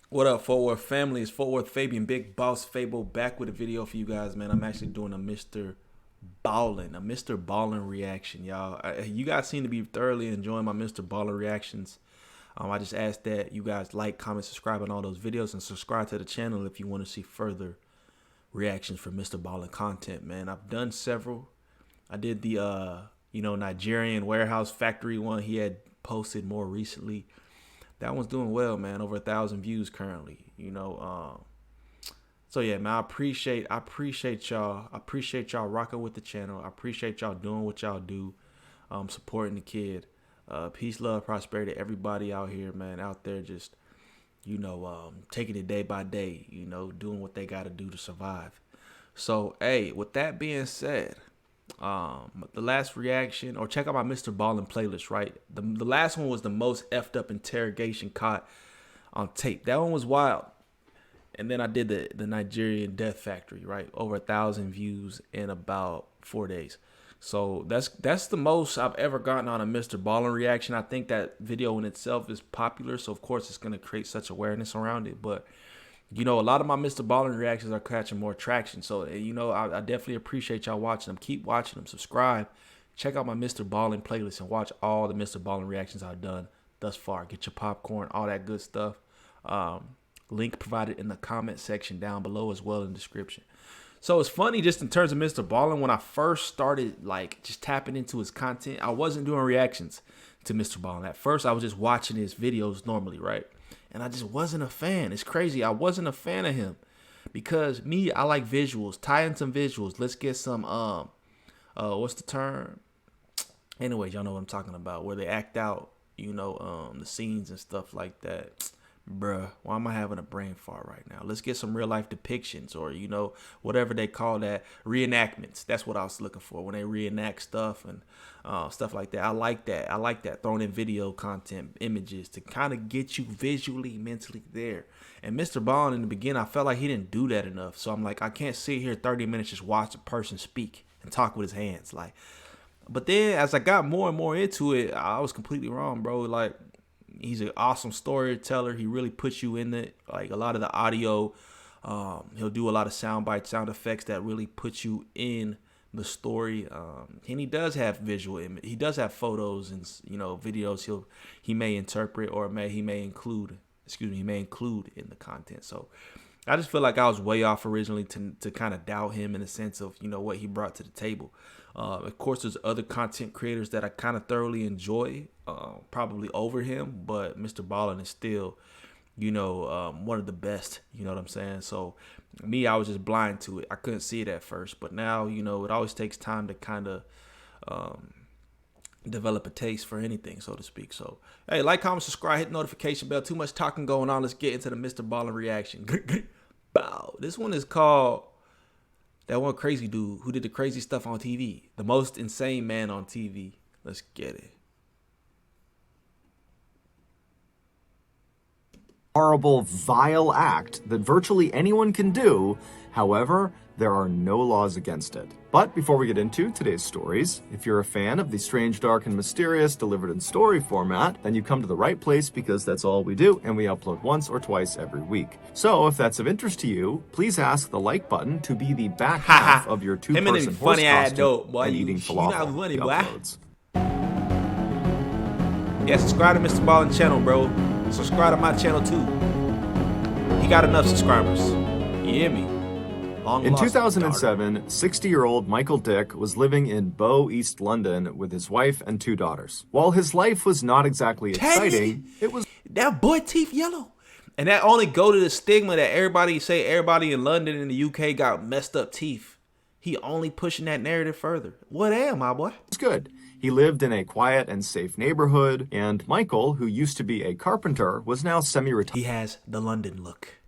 What up, Fort Worth family? It's FortWorthFabian, BigBossFabo, back with a video for you guys, man. I'm actually doing a Mr. Ballen reaction, y'all. You guys seem to be thoroughly enjoying my Mr. Ballen reactions. I just ask that you guys like, comment, subscribe on all those videos, and subscribe to the channel if you want to see further reactions for Mr. Ballen content, man. I've done several. I did the Nigerian warehouse factory one he had posted more recently. That one's doing well, man. Over 1,000 views currently. So yeah, man. I appreciate y'all. I appreciate y'all rocking with the channel. I appreciate y'all doing what y'all do, supporting the kid. Peace, love, prosperity to everybody out here, man. Out there, just taking it day by day. Doing what they got to do to survive. So hey, with that being said, the last reaction, or check out my Mr. Ballen playlist, right? The last one was the most effed up interrogation caught on tape. That one was wild. And then I did the Nigerian death factory, right? Over 1,000 views in about 4 days. So that's the most I've ever gotten on a Mr. Ballen reaction. I think that video in itself is popular, so of course it's gonna create such awareness around it. But a lot of my Mr. Ballen reactions are catching more traction. So, I definitely appreciate y'all watching them. Keep watching them. Subscribe. Check out my Mr. Ballen playlist and watch all the Mr. Ballen reactions I've done thus far. Get your popcorn, all that good stuff. Link provided in the comment section down below as well in the description. So it's funny, just in terms of Mr. Ballen, when I first started just tapping into his content, I wasn't doing reactions to Mr. Ballen. At first, I was just watching his videos normally, right? And I just wasn't a fan. It's crazy. I wasn't a fan of him because I like visuals. Tie in some visuals. Let's get some, what's the term? Anyways, y'all know what I'm talking about, where they act out, the scenes and stuff like that. Bruh, why am I having a brain fart right now? Let's get some real life depictions, or whatever they call that, reenactments. That's what I was looking for, when they reenact stuff and stuff like that. I like that throwing in video content, images, to kind of get you visually, mentally there. And Mr. Ballen, in the beginning, I felt like he didn't do that enough. So I'm like, I can't sit here 30 minutes just watch a person speak and talk with his hands, but then as I got more and more into it, I was completely wrong, bro. He's an awesome storyteller. He really puts you in it. Like a lot of the audio, he'll do a lot of sound bites, sound effects that really put you in the story. And he does have visual image. He does have photos and videos he may interpret, or he may include in the content. So I just feel like I was way off originally to kind of doubt him in the sense of what he brought to the table. Of course, there's other content creators that I kind of thoroughly enjoy, probably over him, but Mr. Ballen is still, one of the best. You know what I'm saying? So I was just blind to it. I couldn't see it at first, but now, it always takes time to kind of develop a taste for anything, so to speak. So, hey, like, comment, subscribe, hit the notification bell. Too much talking going on. Let's get into the Mr. Ballen reaction. Bow. This one is called that one crazy dude who did the crazy stuff on TV. The most insane man on TV. Let's get it. Horrible, vile act that virtually anyone can do. However, there are no laws against it. But before we get into today's stories, if you're a fan of the strange, dark, and mysterious delivered in story format, then you've come to the right place, because that's all we do, and we upload once or twice every week. So if that's of interest to you, please ask the like button to be the back half of your two-person horse costume and eating falafel uploads. Yeah, subscribe to Mr. Ballen channel, bro. Subscribe to my channel too. He got enough subscribers. You hear me? In 2007, 60-year-old Michael Dick was living in Bow, East London with his wife and 2 daughters. While his life was not exactly exciting, it was... That boy teeth yellow. And that only go to the stigma that everybody in London and the UK got messed up teeth. He only pushing that narrative further. What am I, boy? It's good. He lived in a quiet and safe neighborhood, and Michael, who used to be a carpenter, was now semi-retired. He has the London look.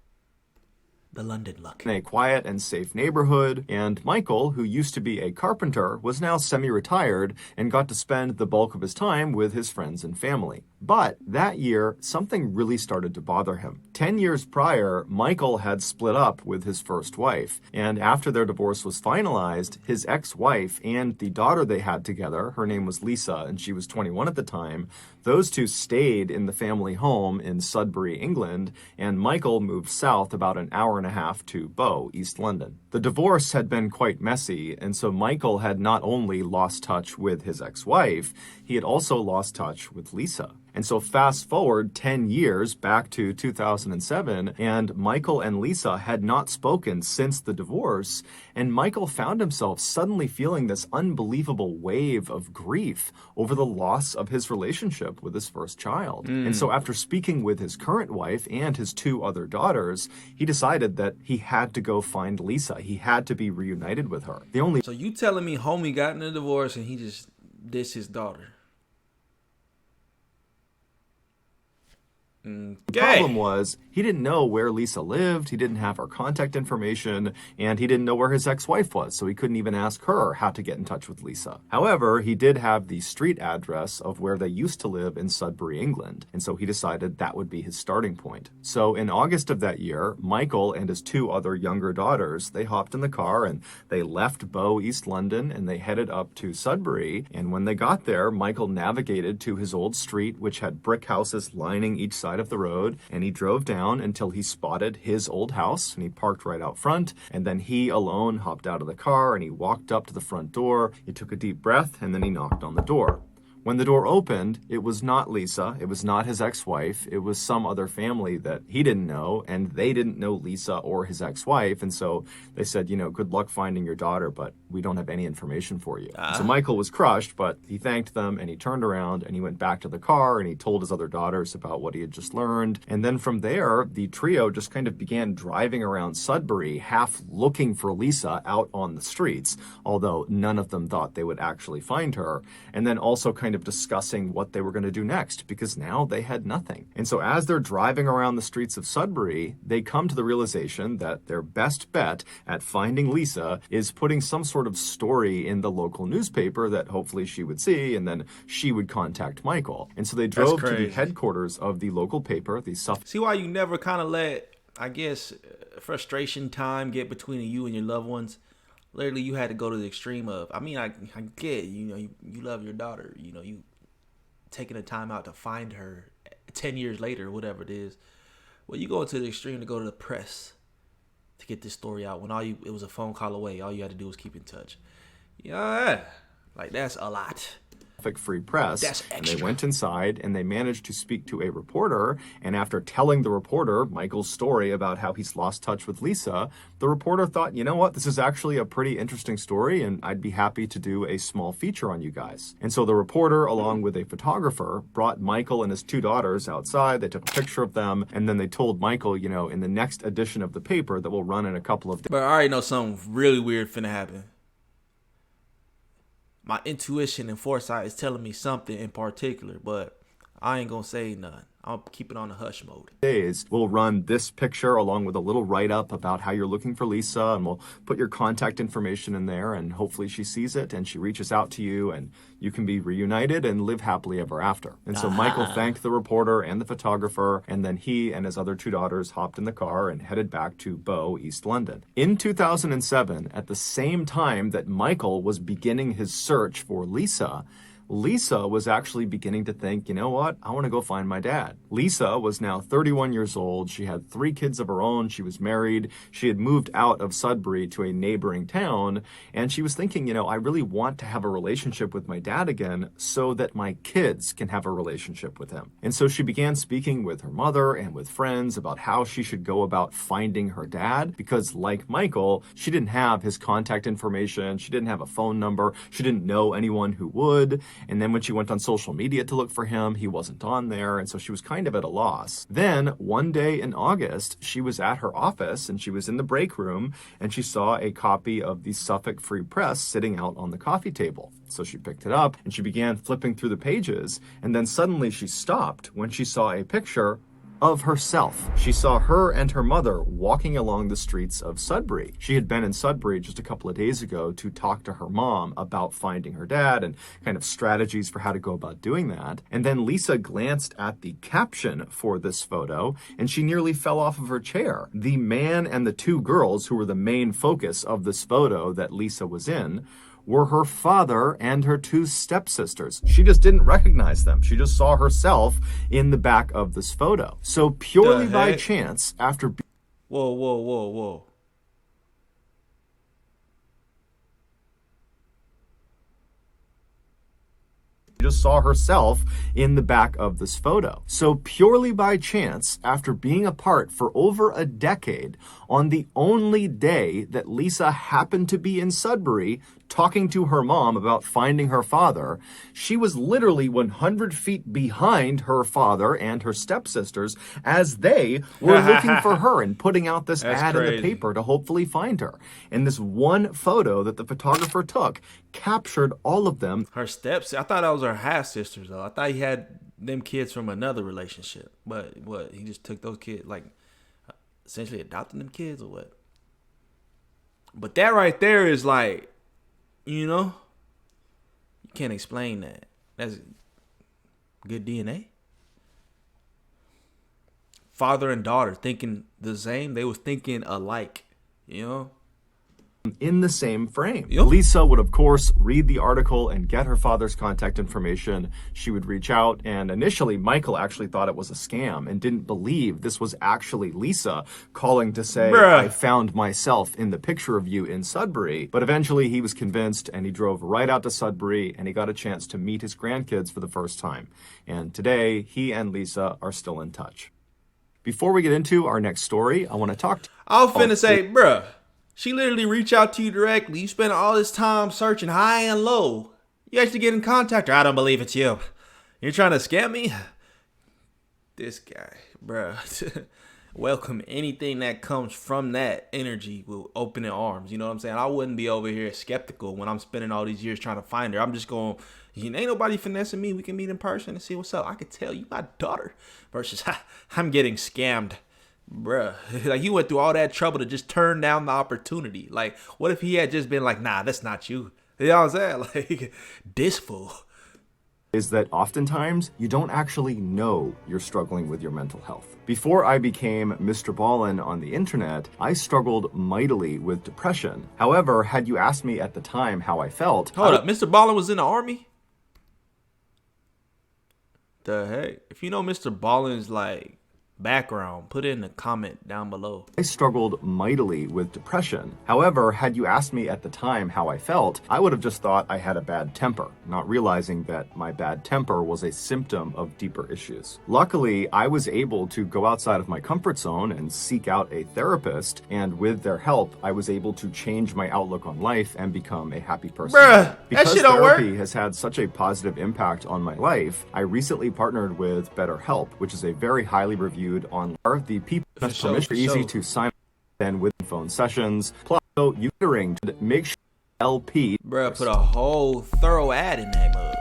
The London look. In a quiet and safe neighborhood, and Michael, who used to be a carpenter, was now semi-retired and got to spend the bulk of his time with his friends and family. But that year, something really started to bother him. 10 years prior, Michael had split up with his first wife. And after their divorce was finalized, his ex-wife and the daughter they had together, her name was Lisa, and she was 21 at the time, those two stayed in the family home in Sudbury, England, and Michael moved south about an hour and a half to Bow, East London. The divorce had been quite messy, and so Michael had not only lost touch with his ex-wife, he had also lost touch with Lisa. And so fast forward 10 years back to 2007, and Michael and Lisa had not spoken since the divorce, and Michael found himself suddenly feeling this unbelievable wave of grief over the loss of his relationship with his first child. And so after speaking with his current wife and his two other daughters, he decided that he had to go find Lisa. He had to be reunited with her. So you telling me homie got in a divorce and he just dissed his daughter? The problem was he didn't know where Lisa lived, he didn't have her contact information, and he didn't know where his ex-wife was, so he couldn't even ask her how to get in touch with Lisa. However, he did have the street address of where they used to live in Sudbury, England, and so he decided that would be his starting point. So in August of that year, Michael and his two other younger daughters, they hopped in the car and they left Bow, East London, and they headed up to Sudbury, and when they got there, Michael navigated to his old street, which had brick houses lining each side of the road, and he drove down until he spotted his old house, and he parked right out front, and then he alone hopped out of the car and he walked up to the front door. He took a deep breath and then he knocked on the door. When the door opened, it was not Lisa, it was not his ex-wife, it was some other family that he didn't know, and they didn't know Lisa or his ex-wife, and so they said, good luck finding your daughter, but we don't have any information for you. So Michael was crushed, but he thanked them, and he turned around, and he went back to the car, and he told his other daughters about what he had just learned, and then from there, the trio just kind of began driving around Sudbury, half looking for Lisa out on the streets, although none of them thought they would actually find her, and then also kind of discussing what they were going to do next, because now they had nothing. And so as they're driving around the streets of Sudbury, they come to the realization that their best bet at finding Lisa is putting some sort of story in the local newspaper that hopefully she would see, and then she would contact Michael. And so they drove to the headquarters of the local paper, the Suffolk. See why you never kind of let, I guess, frustration time get between you and your loved ones? Literally, you had to go to the extreme of, I get, you love your daughter, you taking the time out to find her 10 years later, whatever it is. Well, you go to the extreme to go to the press to get this story out when it was a phone call away. All you had to do was keep in touch. Yeah, like that's a lot. Free press. That's extra. And they went inside and they managed to speak to a reporter, and after telling the reporter Michael's story about how he's lost touch with Lisa, the reporter thought, you know what, this is actually a pretty interesting story and I'd be happy to do a small feature on you guys. And so the reporter, along with a photographer, brought Michael and his two daughters outside. They took a picture of them, and then they told Michael, in the next edition of the paper that will run in a couple of days. But I already know something really weird finna happen. My intuition and foresight is telling me something in particular, but I ain't gonna say nothing. I'll keep it on the hush mode. We'll run this picture along with a little write-up about how you're looking for Lisa, and we'll put your contact information in there, and hopefully she sees it and she reaches out to you and you can be reunited and live happily ever after. And so Michael thanked the reporter and the photographer, and then he and his other two daughters hopped in the car and headed back to Bow, East London. In 2007, at the same time that Michael was beginning his search for Lisa, Lisa was actually beginning to think, you know what, I want to go find my dad. Lisa was now 31 years old. She had 3 kids of her own. She was married. She had moved out of Sudbury to a neighboring town. And she was thinking, I really want to have a relationship with my dad again so that my kids can have a relationship with him. And so she began speaking with her mother and with friends about how she should go about finding her dad, because like Michael, she didn't have his contact information. She didn't have a phone number. She didn't know anyone who would. And then when she went on social media to look for him, he wasn't on there, and so she was kind of at a loss. Then, one day in August, she was at her office, and she was in the break room, and she saw a copy of the Suffolk Free Press sitting out on the coffee table. So she picked it up, and she began flipping through the pages, and then suddenly she stopped when she saw a picture of herself. She saw her and her mother walking along the streets of Sudbury. She had been in Sudbury just a couple of days ago to talk to her mom about finding her dad and kind of strategies for how to go about doing that. And then Lisa glanced at the caption for this photo and she nearly fell off of her chair. The man and the two girls who were the main focus of this photo that Lisa was in were her father and her two stepsisters. She just didn't recognize them. She just saw herself in the back of this photo. So purely by chance, after... Whoa, whoa, whoa, whoa. She just saw herself in the back of this photo. So purely by chance, after being apart for over a decade, on the only day that Lisa happened to be in Sudbury talking to her mom about finding her father, she was literally 100 feet behind her father and her stepsisters as they were looking for her and putting out this ad in the paper to hopefully find her. And this one photo that the photographer took captured all of them. Her steps, I thought that was her half sisters though. I thought he had them kids from another relationship. But what, he just took those kids, like essentially adopted them kids or what? But that right there is like, you know, you can't explain that. That's good DNA. Father and daughter thinking the same. They was thinking alike, you know. In the same frame. Yep. Lisa would, of course, read the article and get her father's contact information. She would reach out, and initially, Michael actually thought it was a scam and didn't believe this was actually Lisa calling to say, I found myself in the picture of you in Sudbury. But eventually, he was convinced, and he drove right out to Sudbury, and he got a chance to meet his grandkids for the first time. And today, he and Lisa are still in touch. Before we get into our next story, I want to talk to you. I was finna say, bruh, she literally reached out to you directly. You spent all this time searching high and low. You actually get in contact. I don't believe it's you. You're trying to scam me? This guy, bruh. Welcome anything that comes from that energy with open arms. You know what I'm saying? I wouldn't be over here skeptical when I'm spending all these years trying to find her. I'm just going, ain't nobody finessing me. We can meet in person and see what's up. I could tell you my daughter versus I'm getting scammed. Bruh, like you went through all that trouble to just turn down the opportunity. Like, what if he had just been like, nah, that's not you? You know what I'm saying? Like, this fool. Is that oftentimes you don't actually know you're struggling with your mental health. Before I became MrBallen on the internet, I struggled mightily with depression. However, had you asked me at the time how I felt... Hold up, MrBallen was in the army? The heck? If you know MrBallen's like background, put it in the comment down below. I struggled mightily with depression. However, had you asked me at the time how I felt, I would have just thought I had a bad temper, not realizing that my bad temper was a symptom of deeper issues. Luckily, I was able to go outside of my comfort zone and seek out a therapist, and with their help, I was able to change my outlook on life and become a happy person. Bruh, because that shit don't therapy work. has had such a positive impact on my life, I recently partnered with BetterHelp, which is a very highly reviewed online. The people have permission easy to sign up then with phone sessions. Plus, so you to make sure LP. Bruh, put a whole thorough ad in that mug.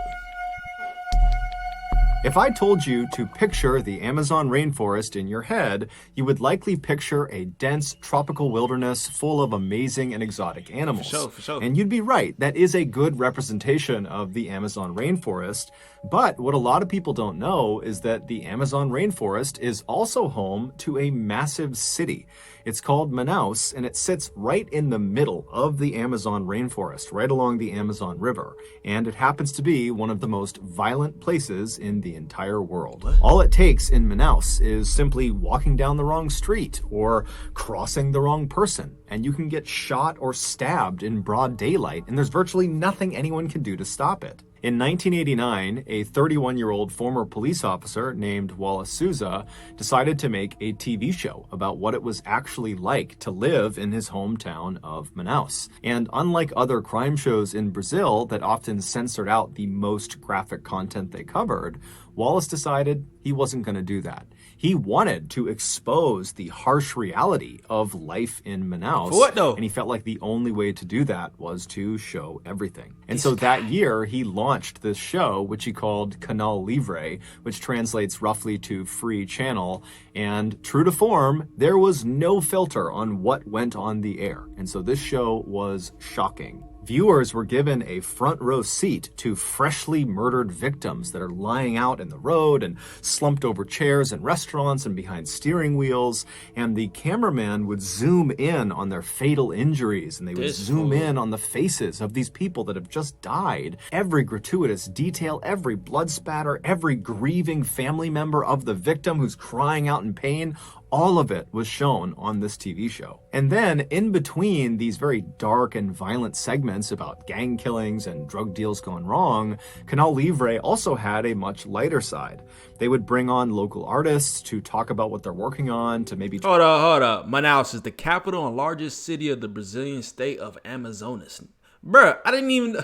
If I told you to picture the Amazon rainforest in your head, you would likely picture a dense tropical wilderness full of amazing and exotic animals. For sure. And you'd be right. That is a good representation of the Amazon rainforest. But what a lot of people don't know is that the Amazon rainforest is also home to a massive city. It's called Manaus, and it sits right in the middle of the Amazon rainforest, right along the Amazon River. And it happens to be one of the most violent places in the entire world. What? All it takes in Manaus is simply walking down the wrong street or crossing the wrong person, and you can get shot or stabbed in broad daylight, and there's virtually nothing anyone can do to stop it. In 1989, a 31-year-old former police officer named Wallace Souza decided to make a TV show about what it was actually like to live in his hometown of Manaus. And unlike other crime shows in Brazil that often censored out the most graphic content they covered, Wallace decided he wasn't going to do that. He wanted to expose the harsh reality of life in Manaus. For what though? And he felt like the only way to do that was to show everything. And so that year, he launched this show, which he called Canal Livre, which translates roughly to free channel. And true to form, there was no filter on what went on the air. And so this show was shocking. Viewers were given a front row seat to freshly murdered victims that are lying out in the road and slumped over chairs in restaurants and behind steering wheels. And the cameraman would zoom in on their fatal injuries, and they would zoom in on the faces of these people that have just died. Every gratuitous detail, every blood spatter, every grieving family member of the victim who's crying out in pain, all of it was shown on this TV show. And then in between these very dark and violent segments about gang killings and drug deals gone wrong, Canal Livre also had a much lighter side. They would bring on local artists to talk about what they're working on, to maybe... Hold up. Manaus is the capital and largest city of the Brazilian state of Amazonas. Bruh, I didn't even...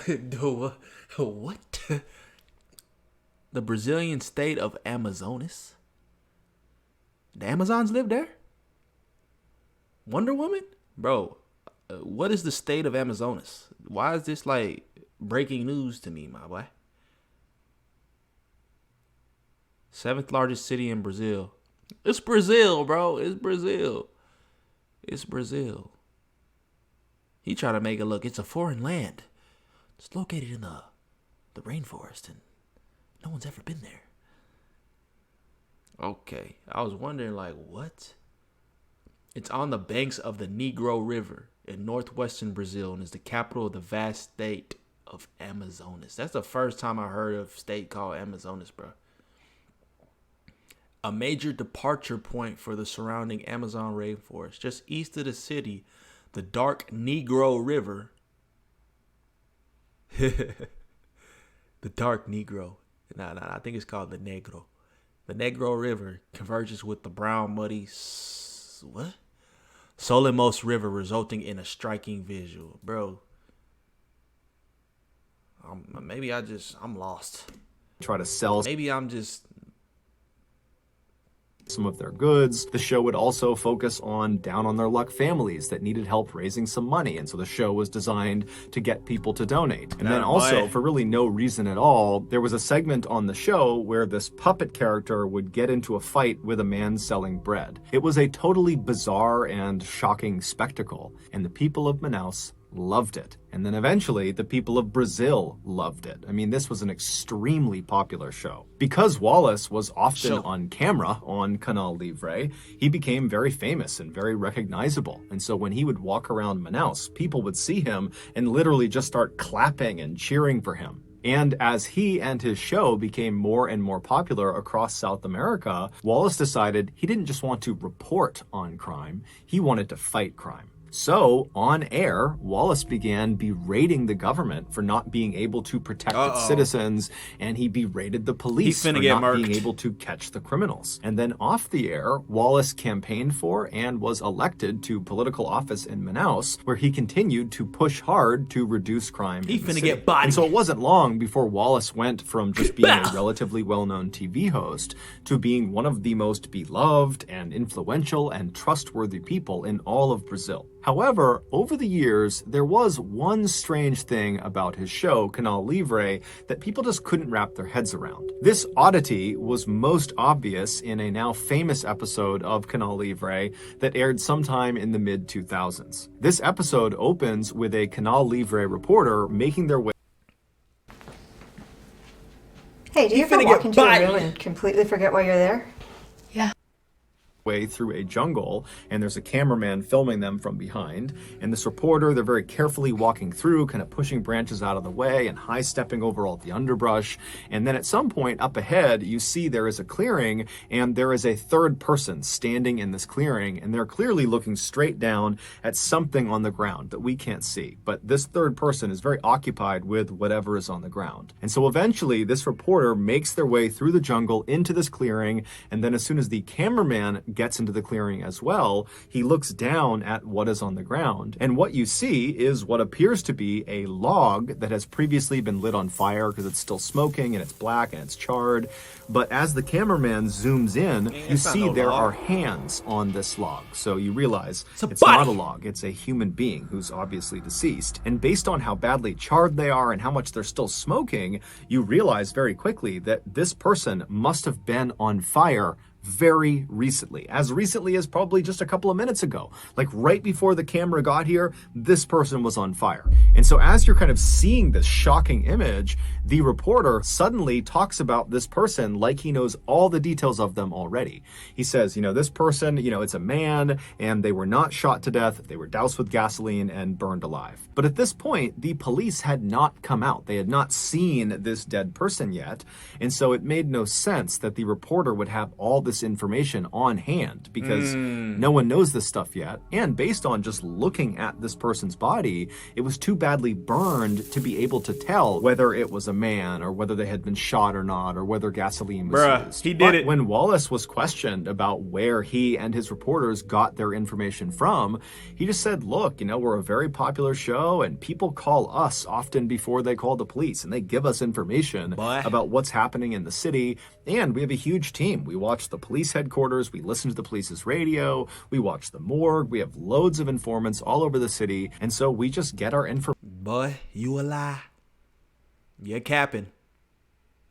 What? The Brazilian state of Amazonas? The Amazons live there? Wonder Woman? Bro, what is the state of Amazonas? Why is this like breaking news to me, my boy? 7th largest city in Brazil. It's Brazil, bro. It's Brazil. It's Brazil. He trying to make it look, it's a foreign land. It's located in the rainforest and no one's ever been there. Okay, I was wondering, like, what? It's on the banks of the Negro River in northwestern Brazil and is the capital of the vast state of Amazonas. That's the first time I heard of a state called Amazonas, bro. A major departure point for the surrounding Amazon rainforest. Just east of the city, the dark Negro River. The dark Negro. Nah, I think it's called the Negro. The Negro River converges with the brown, muddy Solimões River, resulting in a striking visual. Bro, maybe I'm lost. Try to sell... Maybe I'm just... some of their goods. The show would also focus on down-on-their-luck families that needed help raising some money, and so the show was designed to get people to donate. And then also, for really no reason at all, there was a segment on the show where this puppet character would get into a fight with a man selling bread. It was a totally bizarre and shocking spectacle, and the people of Manaus loved it. And then eventually, the people of Brazil loved it. I mean, this was an extremely popular show. Because Wallace was often on camera on Canal Livre, he became very famous and very recognizable. And so when he would walk around Manaus, people would see him and literally just start clapping and cheering for him. And as he and his show became more and more popular across South America, Wallace decided he didn't just want to report on crime, he wanted to fight crime. So, on air, Wallace began berating the government for not being able to protect its citizens, and he berated the police for not being able to catch the criminals. And then off the air, Wallace campaigned for and was elected to political office in Manaus, where he continued to push hard to reduce crime. He finna get bodied. And so it wasn't long before Wallace went from just being a relatively well-known TV host to being one of the most beloved and influential and trustworthy people in all of Brazil. However, over the years, there was one strange thing about his show, Canal Livre, that people just couldn't wrap their heads around. This oddity was most obvious in a now famous episode of Canal Livre that aired sometime in the mid-2000s. This episode opens with a Canal Livre reporter making their way... Hey, do you ever walk into a room and completely forget why you're there? Yeah. Way through a jungle, and there's a cameraman filming them from behind, and this reporter, they're very carefully walking through, kind of pushing branches out of the way and high-stepping over all the underbrush, and then at some point up ahead you see there is a clearing, and there is a third person standing in this clearing, and they're clearly looking straight down at something on the ground that we can't see, but this third person is very occupied with whatever is on the ground. And so eventually this reporter makes their way through the jungle into this clearing, and then as soon as the cameraman gets into the clearing as well, he looks down at what is on the ground. And what you see is what appears to be a log that has previously been lit on fire because it's still smoking and it's black and it's charred. But as the cameraman zooms in, you see there are hands on this log. So you realize it's not a log, it's a human being who's obviously deceased. And based on how badly charred they are and how much they're still smoking, you realize very quickly that this person must have been on fire very recently as probably just a couple of minutes ago. Like right before the camera got here, this person was on fire. And so as you're kind of seeing this shocking image, the reporter suddenly talks about this person like he knows all the details of them already. He says, this person, it's a man and they were not shot to death. They were doused with gasoline and burned alive. But at this point, the police had not come out. They had not seen this dead person yet. And so it made no sense that the reporter would have all this information on hand because no one knows this stuff yet. And based on just looking at this person's body, it was too badly burned to be able to tell whether it was a man or whether they had been shot or not or whether gasoline was used. He did it. When Wallace was questioned about where he and his reporters got their information from, he just said, look, we're a very popular show and people call us often before they call the police and they give us information about what's happening in the city. And we have a huge team. We watch the police headquarters, we listen to the police's radio, we watch the morgue, we have loads of informants all over the city, and so we just get our information. Boy, you a lie. You're capping.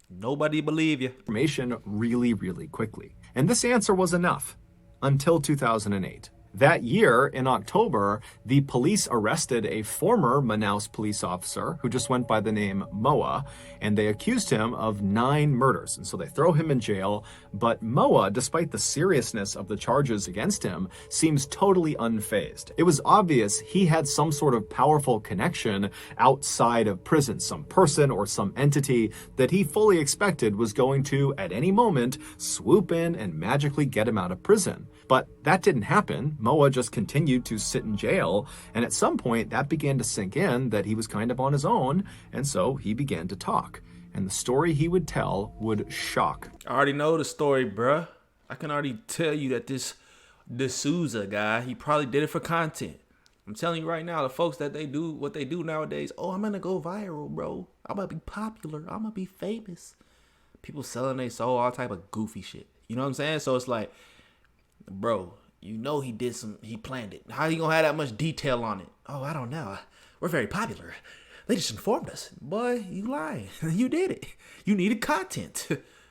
Nobody believe you. Information really, really quickly. And this answer was enough until 2008. That year, in October, the police arrested a former Manaus police officer who just went by the name Moa, and they accused him of 9 murders. And so they throw him in jail. But Moa, despite the seriousness of the charges against him, seems totally unfazed. It was obvious he had some sort of powerful connection outside of prison, some person or some entity that he fully expected was going to, at any moment, swoop in and magically get him out of prison. But that didn't happen. Moa just continued to sit in jail, and at some point that began to sink in that he was kind of on his own, and so he began to talk. And the story he would tell would shock. I already know the story, bruh. I can already tell you that this D'Souza guy, he probably did it for content. I'm telling you right now, the folks that they do what they do nowadays, I'm gonna go viral, bro. I'm gonna be popular. I'm gonna be famous. People selling their soul, all type of goofy shit. You know what I'm saying? So it's like, bro, he planned it. How you gonna have that much detail on it? Oh, I don't know. We're very popular. They just informed us. Boy, you lying. You did it. You needed content.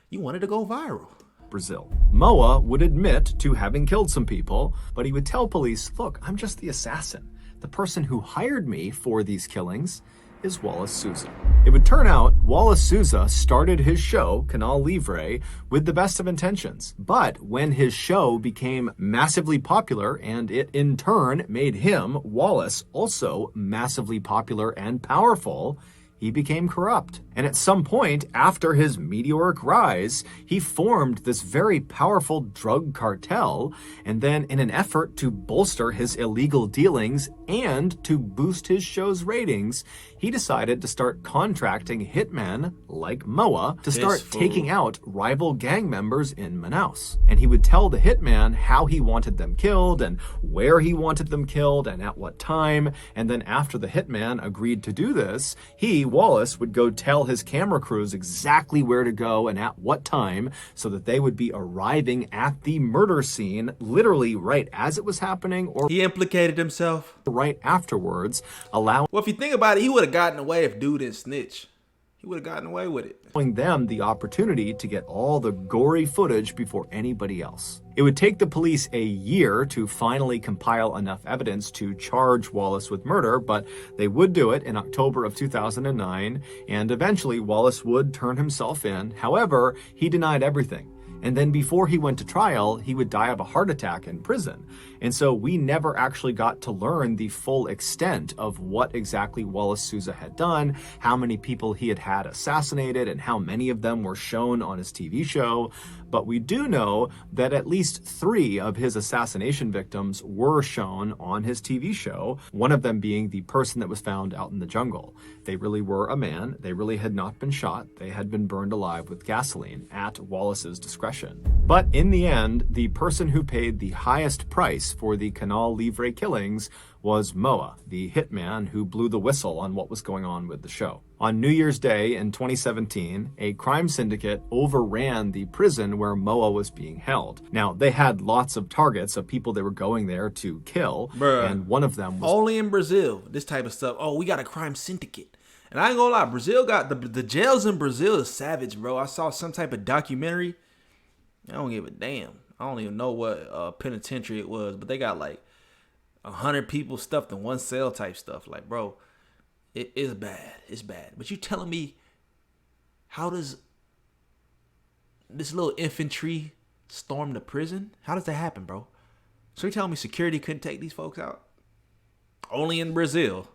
You wanted to go viral. Brazil. Moa would admit to having killed some people, but he would tell police, look, I'm just the assassin. The person who hired me for these killings is Wallace Souza. It would turn out Wallace Souza started his show, Canal Livre, with the best of intentions. But when his show became massively popular and it in turn made him, Wallace, also massively popular and powerful, he became corrupt. And at some point, after his meteoric rise, he formed this very powerful drug cartel, and then in an effort to bolster his illegal dealings and to boost his show's ratings, he decided to start contracting hitmen like Moa to start taking out rival gang members in Manaus. And he would tell the hitman how he wanted them killed and where he wanted them killed and at what time. And then after the hitman agreed to do this, he, Wallace, would go tell his camera crews exactly where to go and at what time so that they would be arriving at the murder scene literally right as it was happening, or he implicated himself right afterwards, allowing if you think about it, he would have gotten away if dude didn't snitch. He would have gotten away with it. Allowing them the opportunity to get all the gory footage before anybody else. It would take the police a year to finally compile enough evidence to charge Wallace with murder, but they would do it in October of 2009, and eventually Wallace would turn himself in. However, he denied everything. And then before he went to trial, he would die of a heart attack in prison. And so we never actually got to learn the full extent of what exactly Wallace Souza had done, how many people he had assassinated, and how many of them were shown on his TV show. But we do know that at least 3 of his assassination victims were shown on his TV show, one of them being the person that was found out in the jungle. They really were a man. They really had not been shot. They had been burned alive with gasoline at Wallace's discretion. discretion. But in the end, the person who paid the highest price for the Canal Livre killings was Moa, the hitman who blew the whistle on what was going on with the show. On New Year's Day in 2017, a crime syndicate overran the prison where Moa was being held. Now, they had lots of targets of people they were going there to kill, and one of them was... Only in Brazil, this type of stuff. Oh, we got a crime syndicate. And I ain't gonna lie, Brazil got... The jails in Brazil is savage, bro. I saw some type of documentary. I don't give a damn. I don't even know what penitentiary it was, but they got like 100 people stuffed in one cell type stuff. Like, bro, it is bad. It's bad. But you telling me, how does this little infantry storm the prison? How does that happen, bro? So you telling me security couldn't take these folks out? Only in Brazil.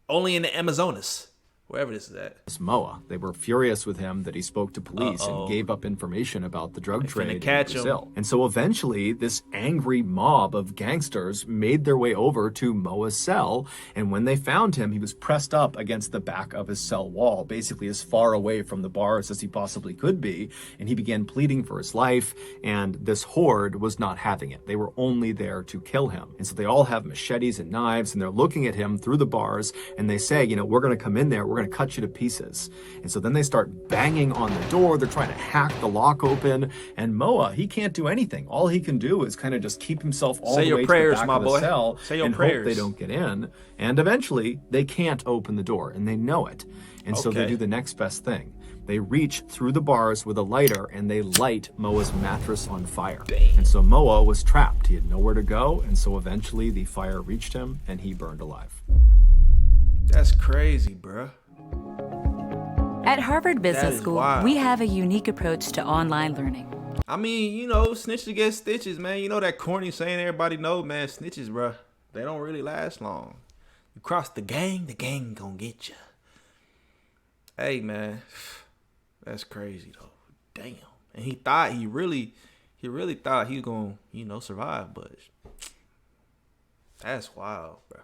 Only in the Amazonas. Wherever this is at. Moa. They were furious with him that he spoke to police and gave up information about the drug trade in Brazil. And so eventually, this angry mob of gangsters made their way over to Moa's cell. And when they found him, he was pressed up against the back of his cell wall, basically as far away from the bars as he possibly could be. And he began pleading for his life. And this horde was not having it. They were only there to kill him. And so they all have machetes and knives, and they're looking at him through the bars. And they say, you know, we're going to come in there. We're going to cut you to pieces. And so then they start banging on the door. They're trying to hack the lock open. And Moa, he can't do anything. All he can do is kind of just keep himself all the way to the back of the cell and hope they don't get in. And eventually, they can't open the door, and they know it. And so they do the next best thing. They reach through the bars with a lighter, and they light Moa's mattress on fire. And so Moa was trapped. He had nowhere to go, and so eventually the fire reached him, and he burned alive. That's crazy, bruh. At Harvard Business School, we have a unique approach to online learning. I mean, you know, snitches get stitches, man. You know that corny saying everybody know, man, snitches, bruh, they don't really last long. You cross the gang gonna get you. Hey, man, that's crazy, though. Damn. And he thought, he really thought he was gonna, you know, survive, but that's wild, bruh.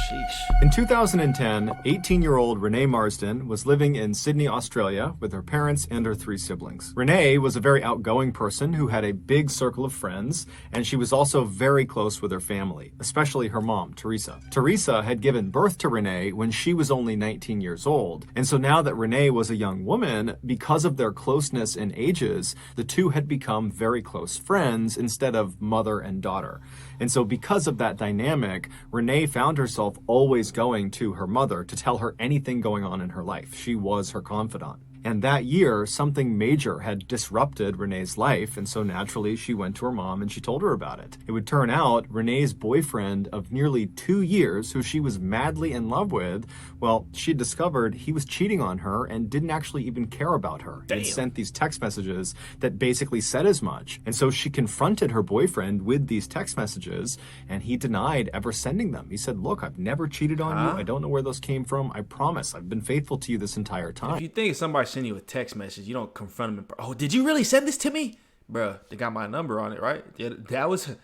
Sheesh. In 2010, 18-year-old Renee Marsden was living in Sydney, Australia with her parents and her 3 siblings. Renee was a very outgoing person who had a big circle of friends, and she was also very close with her family, especially her mom, Teresa. Teresa had given birth to Renee when she was only 19 years old, and so now that Renee was a young woman, because of their closeness in ages, the two had become very close friends instead of mother and daughter. And so because of that dynamic, Renee found herself always going to her mother to tell her anything going on in her life. She was her confidant. And that year, something major had disrupted Renee's life, and so naturally she went to her mom and she told her about it. It would turn out Renee's boyfriend of nearly 2 years, who she was madly in love with, well, she discovered he was cheating on her and didn't actually even care about her. He sent these text messages that basically said as much. And so she confronted her boyfriend with these text messages, and he denied ever sending them. He said, look, I've never cheated on you. I don't know where those came from. I promise. I've been faithful to you this entire time. If you think somebody send you a text message, you don't confront them. Oh, did you really send this to me? Bruh, they got my number on it, right? Yeah, that was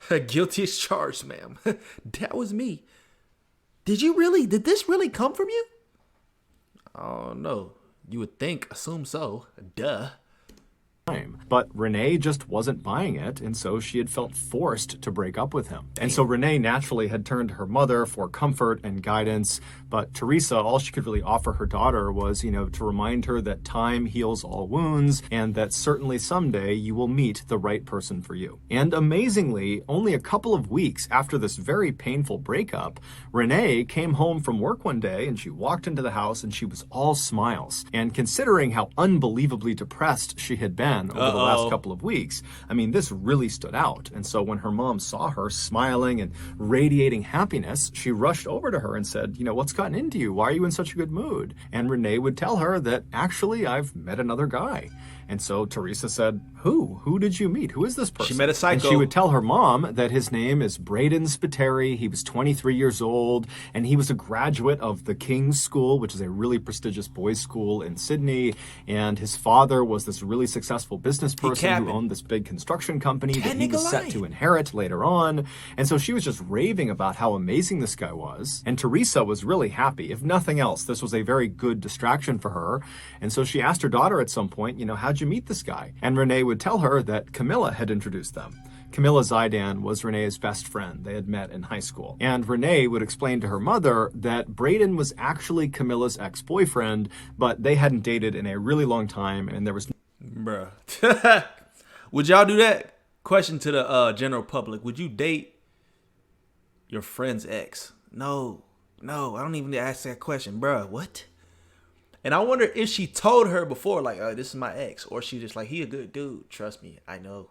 a guilty as charged, ma'am. That was me. Did this really come from you? Oh, no. You would think, assume so. Duh. But Renee just wasn't buying it, and so she had felt forced to break up with him. And so Renee naturally had turned to her mother for comfort and guidance, but Teresa, all she could really offer her daughter was, you know, to remind her that time heals all wounds, and that certainly someday you will meet the right person for you. And amazingly, only a couple of weeks after this very painful breakup, Renee came home from work one day, and she walked into the house, and she was all smiles. And considering how unbelievably depressed she had been over the last couple of weeks, I mean, this really stood out. And so when her mom saw her smiling and radiating happiness, she rushed over to her and said, you know, what's gotten into you? Why are you in such a good mood? And Renee would tell her that, actually, I've met another guy. And so Teresa said, Who did you meet? Who is this person? She met a psycho. And she would tell her mom that his name is Braden Spiteri. He was 23 years old, and he was a graduate of the King's School, which is a really prestigious boys' school in Sydney. And his father was this really successful business person who owned this big construction company that he was set to inherit later on. And so she was just raving about how amazing this guy was. And Teresa was really happy. If nothing else, this was a very good distraction for her. And so she asked her daughter at some point, how'd you meet this guy? And Renee would tell her that Camilla had introduced them. Camilla Zaidan was Renee's best friend. They had met in high school. And Renee would explain to her mother that Braden was actually Camilla's ex-boyfriend, but they hadn't dated in a really long time, and there was... Bruh. Would y'all do that? Question to the general public. Would you date your friend's ex? No, I don't even ask that question. Bruh, what? And I wonder if she told her before, like, this is my ex. Or she just like, he a good dude. Trust me, I know.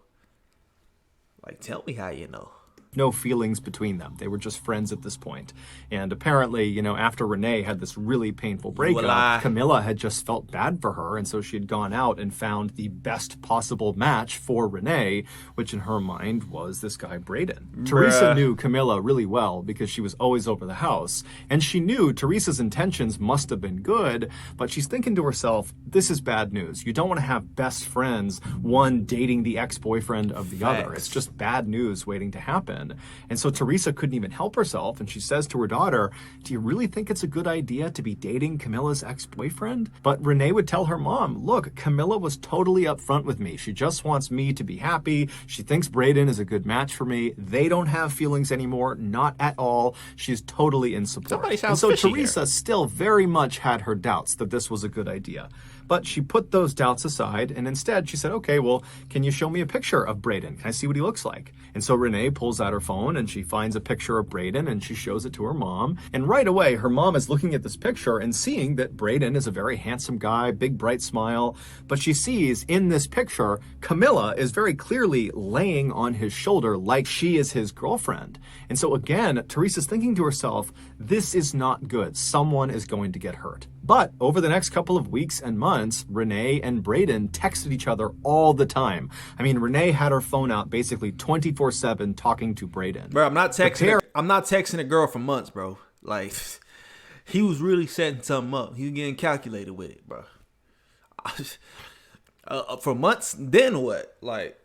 Like, tell me how you know. No feelings between them. They were just friends at this point. And apparently, after Renee had this really painful breakup, Camilla had just felt bad for her. And so she had gone out and found the best possible match for Renee, which in her mind was this guy, Braden. Teresa knew Camilla really well because she was always over the house. And she knew Teresa's intentions must have been good, but she's thinking to herself, this is bad news. You don't want to have best friends, one dating the ex-boyfriend of the other. It's just bad news waiting to happen. And so Teresa couldn't even help herself, and she says to her daughter, do you really think it's a good idea to be dating Camilla's ex-boyfriend? But Renee would tell her mom, look, Camilla was totally upfront with me. She just wants me to be happy. She thinks Braden is a good match for me. They don't have feelings anymore, not at all. She's totally in support. And so Teresa still very much had her doubts that this was a good idea. But she put those doubts aside, and instead she said, okay, well, can you show me a picture of Braden? Can I see what he looks like? And so Renee pulls out her phone, and she finds a picture of Braden, and she shows it to her mom. And right away, her mom is looking at this picture and seeing that Braden is a very handsome guy, big, bright smile. But she sees in this picture, Camilla is very clearly laying on his shoulder like she is his girlfriend. And so again, Teresa's thinking to herself, this is not good. Someone is going to get hurt. But over the next couple of weeks and months, Renee and Braden texted each other all the time. I mean, Renee had her phone out basically 24/7 talking to Braden. Bro, I'm not texting a girl for months, bro. Like, he was really setting something up. He was getting calculated with it, bro. For months, then what? Like,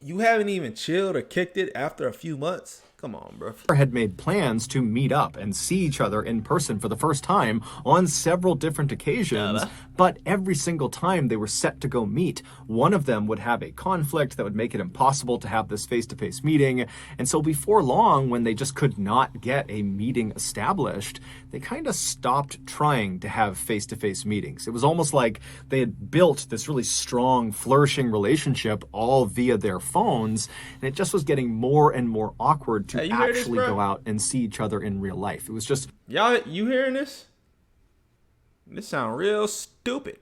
you haven't even chilled or kicked it after a few months? Come on, bro. Had made plans to meet up and see each other in person for the first time on several different occasions, but every single time they were set to go meet, one of them would have a conflict that would make it impossible to have this face-to-face meeting. And so before long, when they just could not get a meeting established, they kind of stopped trying to have face-to-face meetings. It was almost like they had built this really strong, flourishing relationship all via their phones, and it just was getting more and more awkward to actually go out and see each other in real life. It was just... Y'all, you hearing this? This sounds real stupid.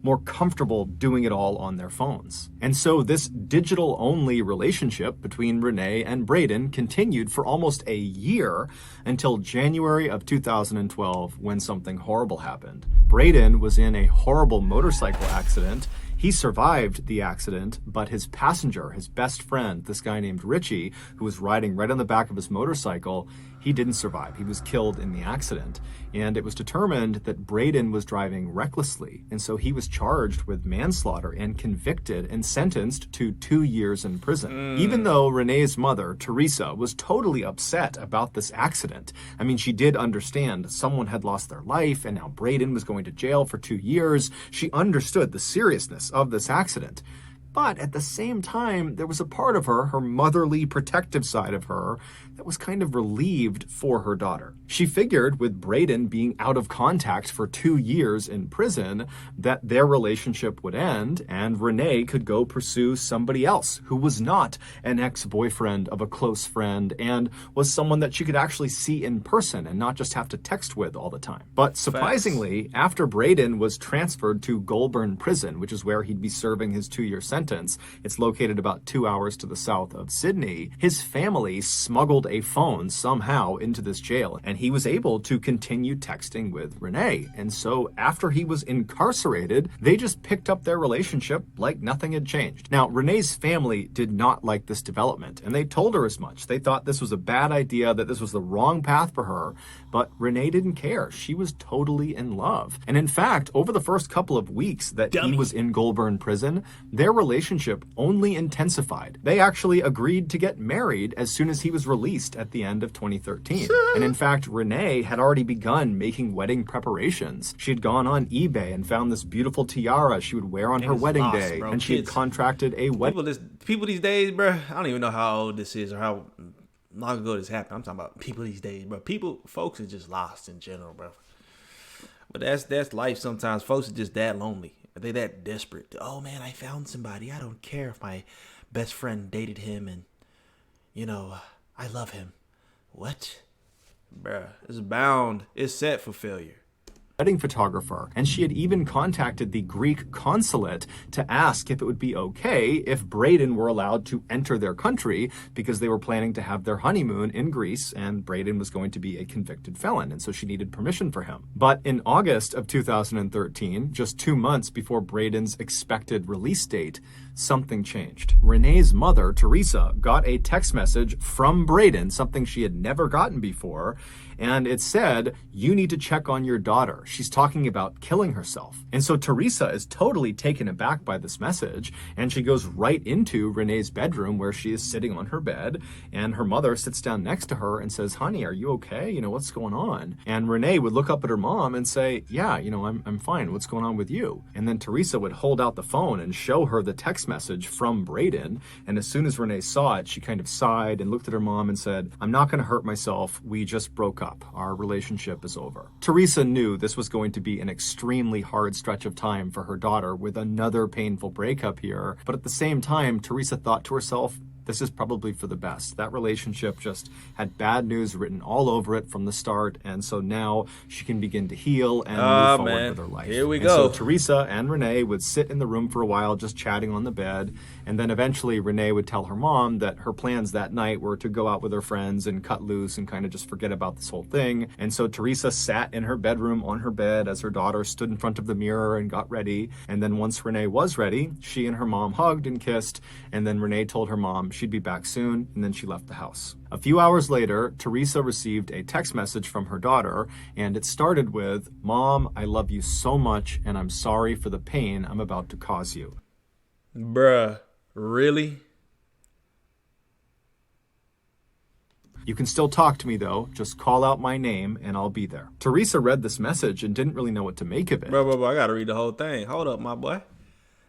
More comfortable doing it all on their phones. And so this digital-only relationship between Renee and Braden continued for almost a year until January of 2012 when something horrible happened. Braden was in a horrible motorcycle accident. He survived the accident, but his passenger, his best friend, this guy named Richie, who was riding right on the back of his motorcycle, he didn't survive. He was killed in the accident. And it was determined that Braden was driving recklessly. And so he was charged with manslaughter and convicted and sentenced to 2 years in prison. Even though Renee's mother, Teresa, was totally upset about this accident. I mean, she did understand someone had lost their life and now Braden was going to jail for 2 years. She understood the seriousness of this accident. But at the same time, there was a part of her, her motherly, protective side of her, that was kind of relieved for her daughter. She figured with Braden being out of contact for 2 years in prison, that their relationship would end and Renee could go pursue somebody else who was not an ex-boyfriend of a close friend and was someone that she could actually see in person and not just have to text with all the time. But surprisingly, after Braden was transferred to Goulburn Prison, which is where he'd be serving his 2-year sentence, sentence. It's located about 2 hours to the south of Sydney. His family smuggled a phone somehow into this jail, and he was able to continue texting with Renee. And so after he was incarcerated, they just picked up their relationship like nothing had changed. Now, Renee's family did not like this development, and they told her as much. They thought this was a bad idea, that this was the wrong path for her, but Renee didn't care. She was totally in love. And in fact, over the first couple of weeks that he was in Goulburn prison, their relationship only intensified. They actually agreed to get married as soon as he was released at the end of 2013. And in fact, Renee had already begun making wedding preparations. She had gone on eBay and found this beautiful tiara she would wear on her wedding day, and she had contracted a wedding. People these days, bro, I don't even know how old this is or how long ago this happened. I'm talking about people these days, bro. Folks are just lost in general, bro. But that's life sometimes. Folks are just that lonely. They that desperate. Oh man, I found somebody. I don't care if my best friend dated him and, you know, I love him. What? Bruh, it's set for failure. Wedding photographer, and she had even contacted the Greek consulate to ask if it would be okay if Braden were allowed to enter their country, because they were planning to have their honeymoon in Greece, and Braden was going to be a convicted felon, and so she needed permission for him. But in August of 2013, just 2 months before Braden's expected release date, something changed. Renee's mother, Teresa, got a text message from Braden, something she had never gotten before, and it said, "You need to check on your daughter. She's talking about killing herself." And so Teresa is totally taken aback by this message, and she goes right into Renee's bedroom where she is sitting on her bed, and her mother sits down next to her and says, "Honey, are you okay? You know, what's going on?" And Renee would look up at her mom and say, "Yeah, you know, I'm fine. What's going on with you?" And then Teresa would hold out the phone and show her the text message from Braden, and as soon as Renee saw it, she kind of sighed and looked at her mom and said, "I'm not going to hurt myself. We just broke up. Our relationship is over." Teresa knew this was going to be an extremely hard stretch of time for her daughter with another painful breakup here, but at the same time, Teresa thought to herself, this is probably for the best. That relationship just had bad news written all over it from the start, and so now she can begin to heal and move forward with her life. Here we go. So Teresa and Renee would sit in the room for a while just chatting on the bed, and then eventually Renee would tell her mom that her plans that night were to go out with her friends and cut loose and kind of just forget about this whole thing. And so Teresa sat in her bedroom on her bed as her daughter stood in front of the mirror and got ready, and then once Renee was ready, she and her mom hugged and kissed, and then Renee told her mom she'd be back soon, and then she left the house. A few hours later, Teresa received a text message from her daughter, and it started with, "Mom, I love you so much, and I'm sorry for the pain I'm about to cause you." Bruh, really? "You can still talk to me though. Just call out my name and I'll be there." Teresa read this message and didn't really know what to make of it. Bro, I gotta read the whole thing. Hold up, my boy.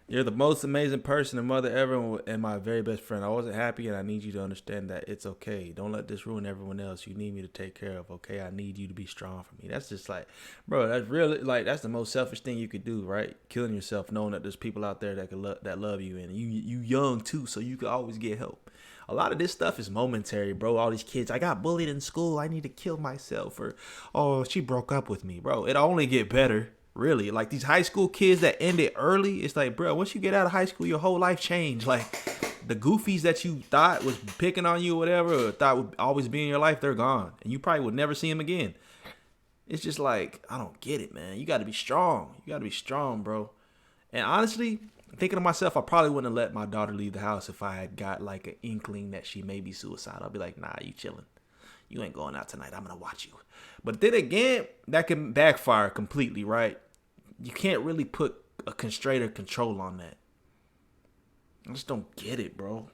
"You're the most amazing person and mother ever and my very best friend. I wasn't happy and I need you to understand that it's okay. Don't let this ruin everyone else you need me to take care of, okay? I need you to be strong for me." That's just like, bro, that's really, like, that's the most selfish thing you could do, right? Killing yourself knowing that there's people out there that that love you, and you young too, so you could always get help. A lot of this stuff is momentary, bro. All these kids, "I got bullied in school, I need to kill myself," or, "Oh, she broke up with me." Bro, it'll only get better. Really, like these high school kids that ended early, it's like, bro, once you get out of high school, your whole life changed. Like the goofies that you thought was picking on you or whatever, or thought would always be in your life, they're gone. And you probably would never see them again. It's just like, I don't get it, man. You got to be strong. You got to be strong, bro. And honestly, thinking to myself, I probably wouldn't have let my daughter leave the house if I had got like an inkling that she may be suicidal. I'd be like, "Nah, you chilling. You ain't going out tonight. I'm going to watch you." But then again, that can backfire completely, right? You can't really put a constraint or control on that. I just don't get it, bro.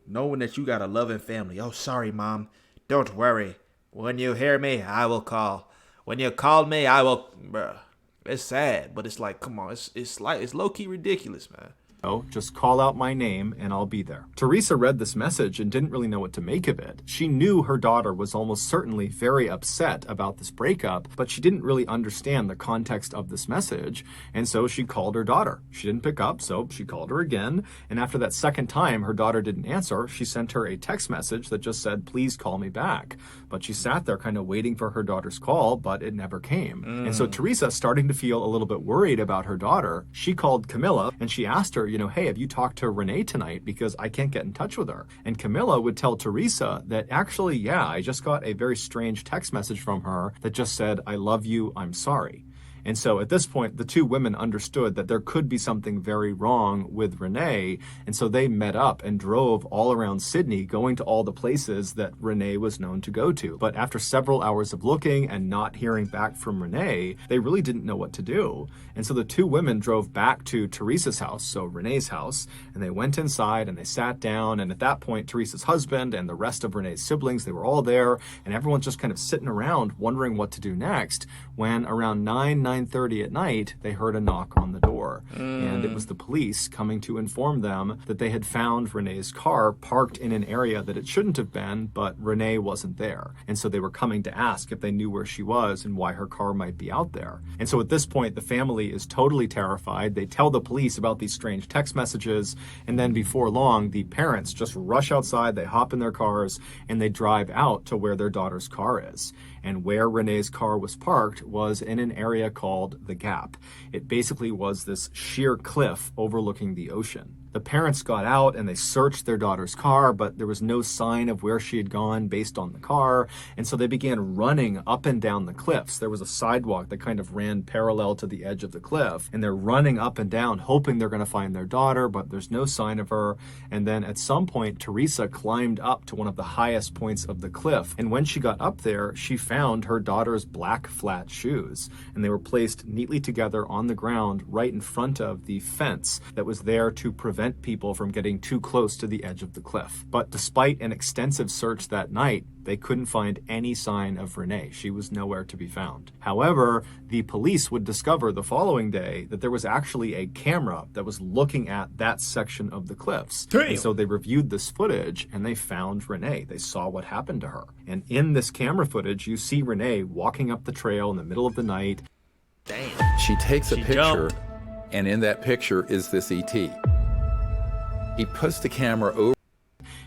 Knowing that you got a loving family. "Oh, sorry, Mom. Don't worry. When you hear me, I will call. When you call me, I will..." Bruh, it's sad, but it's like, come on. It's low-key ridiculous, man. "Oh, just call out my name and I'll be there." Teresa read this message and didn't really know what to make of it. She knew her daughter was almost certainly very upset about this breakup, but she didn't really understand the context of this message, and so she called her daughter. She didn't pick up, so she called her again, and after that second time her daughter didn't answer, she sent her a text message that just said, "Please call me back." But she sat there kind of waiting for her daughter's call, but it never came. And so Teresa, starting to feel a little bit worried about her daughter, she called Camilla and she asked her, you know, hey, have you talked to Renee tonight? Because I can't get in touch with her. And Camilla would tell Teresa that actually, yeah, I just got a very strange text message from her that just said, I love you, I'm sorry. And so at this point, the two women understood that there could be something very wrong with Renee. And so they met up and drove all around Sydney, going to all the places that Renee was known to go to. But after several hours of looking and not hearing back from Renee, they really didn't know what to do. And so the two women drove back to Teresa's house, so Renee's house, and they went inside and they sat down. And at that point, Teresa's husband and the rest of Renee's siblings, they were all there. And everyone's just kind of sitting around wondering what to do next, when around 9:30 at night, they heard a knock on the door. And it was the police coming to inform them that they had found Renee's car parked in an area that it shouldn't have been, but Renee wasn't there. And so they were coming to ask if they knew where she was and why her car might be out there. And so at this point, the family is totally terrified. They tell the police about these strange text messages. And then before long, the parents just rush outside, they hop in their cars, and they drive out to where their daughter's car is. And where Renee's car was parked was in an area called the Gap. It basically was this sheer cliff overlooking the ocean. The parents got out and they searched their daughter's car, but there was no sign of where she had gone based on the car. And so they began running up and down the cliffs. There was a sidewalk that kind of ran parallel to the edge of the cliff. And they're running up and down, hoping they're going to find their daughter, but there's no sign of her. And then at some point, Teresa climbed up to one of the highest points of the cliff. And when she got up there, she found her daughter's black flat shoes. And they were placed neatly together on the ground right in front of the fence that was there to prevent people from getting too close to the edge of the cliff. But despite an extensive search that night, they couldn't find any sign of Renee. She was nowhere to be found. However, the police would discover the following day that there was actually a camera that was looking at that section of the cliffs. Damn. And so they reviewed this footage and they found Renee. They saw what happened to her. And in this camera footage, you see Renee walking up the trail in the middle of the night. Damn. She takes a picture, jumped. and in that picture is this ET. He puts the camera over.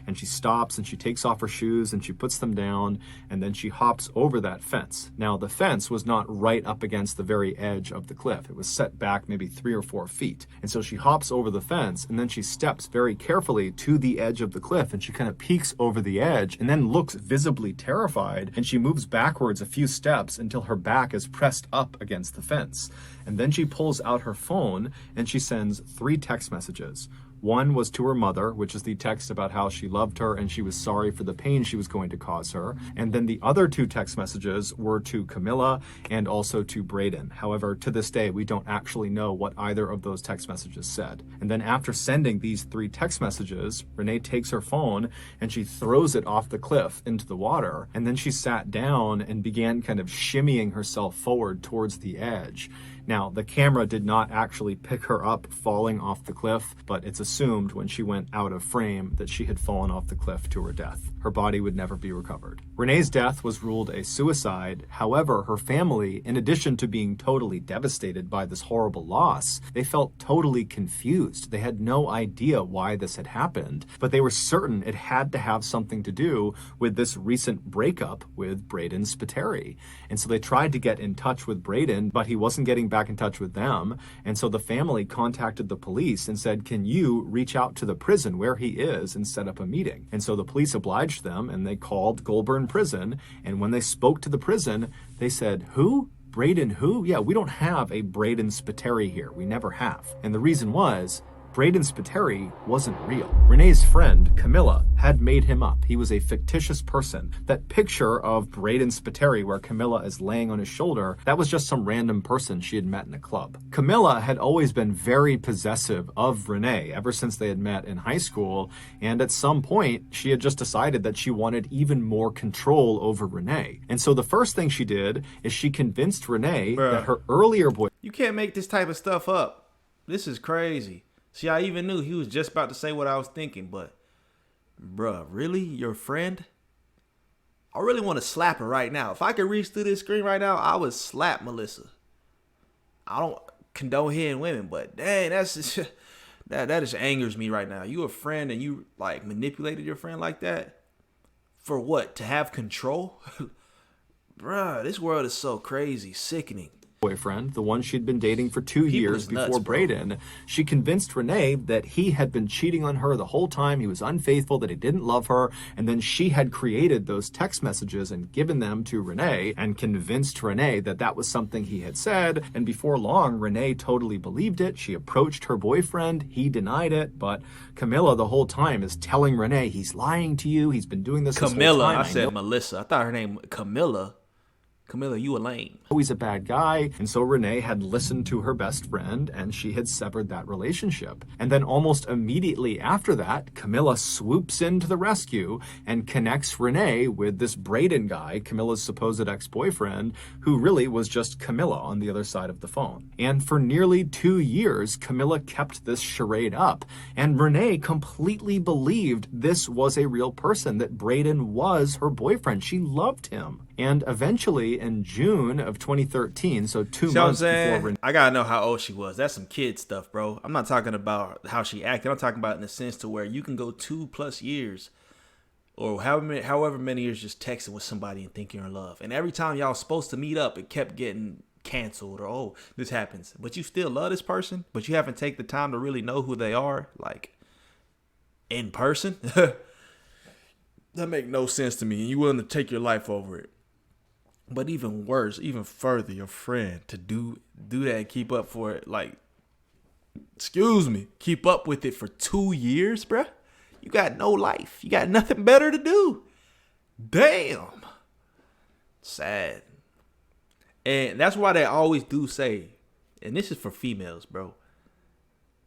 And she stops and she takes off her shoes and she puts them down, and then she hops over that fence. Now, the fence was not right up against the very edge of the cliff. It was set back maybe 3 or 4 feet. And so she hops over the fence and then she steps very carefully to the edge of the cliff, and she kind of peeks over the edge and then looks visibly terrified, and she moves backwards a few steps until her back is pressed up against the fence. And then she pulls out her phone and she sends 3 text messages. One was to her mother, which is the text about how she loved her and she was sorry for the pain she was going to cause her. And then the other 2 text messages were to Camilla and also to Braden. However, to this day, we don't actually know what either of those text messages said. And then after sending these 3 text messages, Renee takes her phone and she throws it off the cliff into the water. And then she sat down and began kind of shimmying herself forward towards the edge. Now, the camera did not actually pick her up falling off the cliff, but it's assumed when she went out of frame that she had fallen off the cliff to her death. Her body would never be recovered. Renee's death was ruled a suicide. However, her family, in addition to being totally devastated by this horrible loss, they felt totally confused. They had no idea why this had happened, but they were certain it had to have something to do with this recent breakup with Braden Spiteri. And so they tried to get in touch with Braden, but he wasn't getting back in touch with them. And so the family contacted the police and said, can you reach out to the prison where he is and set up a meeting? And so the police obliged them and they called Goulburn Prison. And when they spoke to the prison, they said, who? Braden who? Yeah, we don't have a Braden Spiteri here. We never have. And the reason was, Braden Spiteri wasn't real. Renee's friend, Camilla, had made him up. He was a fictitious person. That picture of Braden Spiteri where Camilla is laying on his shoulder, that was just some random person she had met in a club. Camilla had always been very possessive of Renee ever since they had met in high school, and at some point, she had just decided that she wanted even more control over Renee. And so the first thing she did is she convinced Renee that her earlier boy... You can't make this type of stuff up. This is crazy. See, I even knew he was just about to say what I was thinking, but, bruh, really? Your friend? I really want to slap her right now. If I could reach through this screen right now, I would slap Melissa. I don't condone hitting women, but dang, that's just, that just angers me right now. You a friend and you, like, manipulated your friend like that? For what? To have control? Bruh, this world is so crazy, sickening. boyfriend, the one she'd been dating for 2 years before nuts, Braden, she convinced Renee that he had been cheating on her the whole time, he was unfaithful, that he didn't love her, and then she had created those text messages and given them to Renee and convinced Renee that that was something he had said, and before long, Renee totally believed it. She approached her boyfriend, he denied it, but Camilla the whole time is telling Renee, he's lying to you, he's been doing this whole time. I said Melissa. I thought her name Camilla. Camilla, you a lame. He's a bad guy. And so Renee had listened to her best friend and she had severed that relationship. And then almost immediately after that, Camilla swoops in to the rescue and connects Renee with this Braden guy, Camilla's supposed ex-boyfriend, who really was just Camilla on the other side of the phone. And for nearly 2 years, Camilla kept this charade up. And Renee completely believed this was a real person, that Braden was her boyfriend. She loved him. And eventually, in June of 2013, so 2 months before Renee... I gotta know how old she was. That's some kid stuff, bro. I'm not talking about how she acted. I'm talking about in the sense to where you can go 2+ years or however many years just texting with somebody and think you're in love. And every time y'all supposed to meet up, it kept getting canceled or, oh, this happens. But you still love this person, but you haven't taken the time to really know who they are, like, in person. That make no sense to me. And you willing to take your life over it. But even worse, even further, your friend to do that and keep up for it, like, keep up with it for 2 years, bruh. You got no life. You got nothing better to do. Damn. Sad. And that's why they always do say, and this is for females, bro.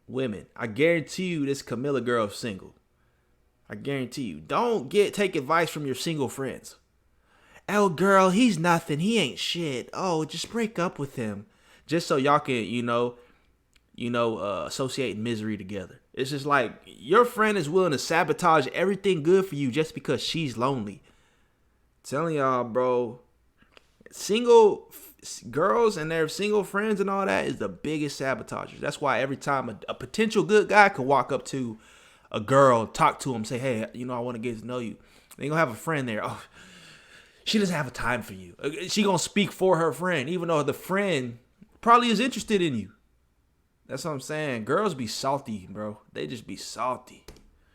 Women, I guarantee you this Camilla girl is single. I guarantee you. Don't take advice from your single friends. Oh, girl, he's nothing. He ain't shit. Oh, just break up with him. Just so y'all can, associate misery together. It's just like your friend is willing to sabotage everything good for you just because she's lonely. I'm telling y'all, bro, single girls and their single friends and all that is the biggest sabotagers. That's why every time a potential good guy could walk up to a girl, talk to him, say, hey, I want to get to know you. They gonna have a friend there. Oh, she doesn't have a time for you. She gonna speak for her friend, even though the friend probably is interested in you. That's what I'm saying. Girls be salty, bro. They just be salty.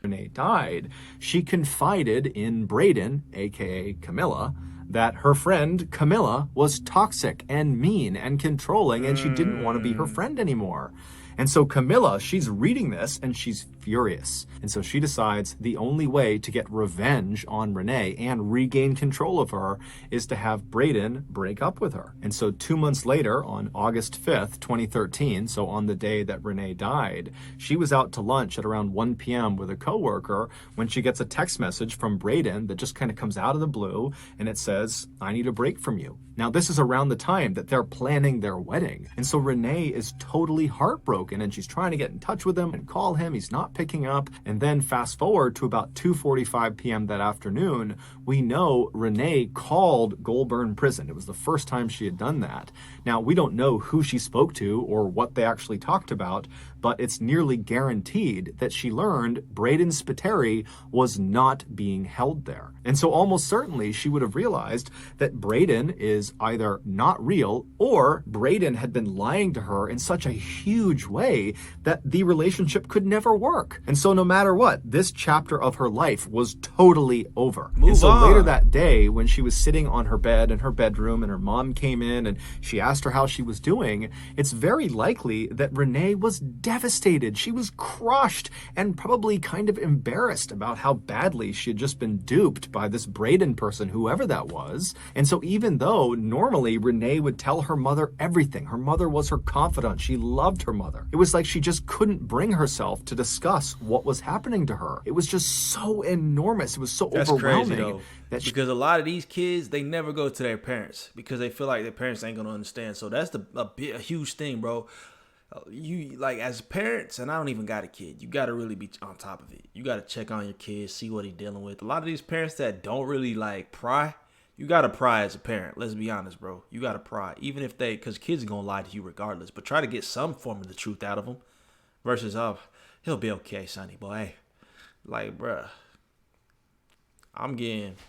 Renee died, she confided in Braden, aka Camilla, that her friend Camilla was toxic and mean and controlling, and she didn't want to be her friend anymore. And so Camilla, she's reading this and she's furious. And so she decides the only way to get revenge on Renee and regain control of her is to have Braden break up with her. And so 2 months later, on August 5th, 2013, so on the day that Renee died, she was out to lunch at around 1 p.m. with a coworker when she gets a text message from Braden that just kind of comes out of the blue, and it says, I need a break from you. Now, this is around the time that they're planning their wedding. And so Renee is totally heartbroken, and she's trying to get in touch with him and call him. He's not picking up. And then fast forward to about 2:45 p.m. that afternoon, we know Renee called Goulburn Prison. It was the first time she had done that. Now, we don't know who she spoke to or what they actually talked about, but it's nearly guaranteed that she learned Braden Spiteri was not being held there. And so almost certainly she would have realized that Braden is either not real or Braden had been lying to her in such a huge way that the relationship could never work. And so no matter what, this chapter of her life was totally over. And so later that day, when she was sitting on her bed in her bedroom and her mom came in and she asked her how she was doing, it's very likely that Renee was devastated. She was crushed and probably kind of embarrassed about how badly she had just been duped by this Braden person, whoever that was. And so even though normally Renee would tell her mother everything, her mother was her confidant, she loved her mother, it was like she just couldn't bring herself to discuss what was happening to her. It was just so enormous. It was so overwhelming. Crazy, though. Because a lot of these kids, they never go to their parents because they feel like their parents ain't gonna understand. So that's a huge thing, bro. You, like, as parents, and I don't even got a kid, you got to really be on top of it. You got to check on your kid, see what he's dealing with. A lot of these parents that don't really, like, pry, you got to pry as a parent. Let's be honest, bro. You got to pry. Even if because kids are going to lie to you regardless. But try to get some form of the truth out of them. Versus, oh, he'll be okay, sonny boy. Like, bruh, I'm getting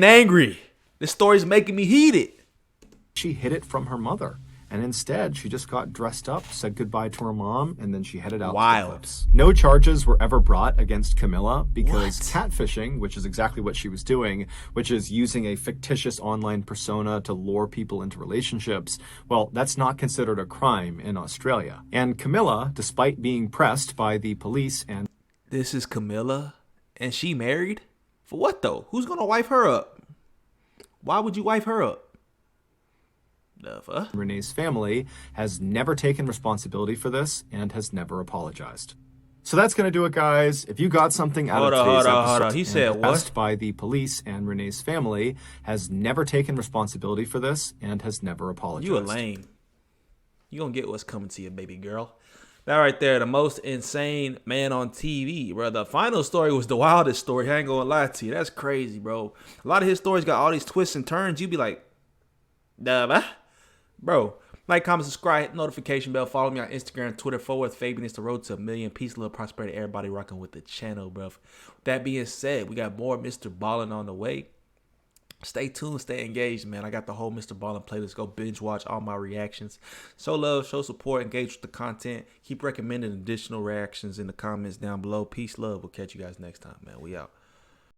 angry. This story's making me heated. She hid it from her mother. And instead, she just got dressed up, said goodbye to her mom, and then she headed out to the cliffs. No charges were ever brought against Camilla because catfishing, which is exactly what she was doing, which is using a fictitious online persona to lure people into relationships, well, that's not considered a crime in Australia. And Camilla, despite being pressed by the police and... This is Camilla? And she married? For what though? Who's gonna wife her up? Why would you wife her up? Renee's family has never taken responsibility for this and has never apologized. So that's going to do it, guys. If you got something out of today's episode, he said what? By the police and Renee's family has never taken responsibility for this and has never apologized. You a lame. You gonna get what's coming to you, baby girl. That right there, the most insane man on TV, bro. The final story was the wildest story. I ain't gonna lie to you. That's crazy, bro. A lot of his stories got all these twists and turns. You be like, duh. Bro, like, comment, subscribe, hit the notification bell. Follow me on Instagram, Twitter, FortWorthFabian. It's the road to 1 million. Peace, love, prosperity. Everybody rocking with the channel, bro. With that being said, we got more Mr. Ballen on the way. Stay tuned, stay engaged, man. I got the whole Mr. Ballen playlist. Go binge watch all my reactions. Show love, show support, engage with the content. Keep recommending additional reactions in the comments down below. Peace, love. We'll catch you guys next time, man. We out.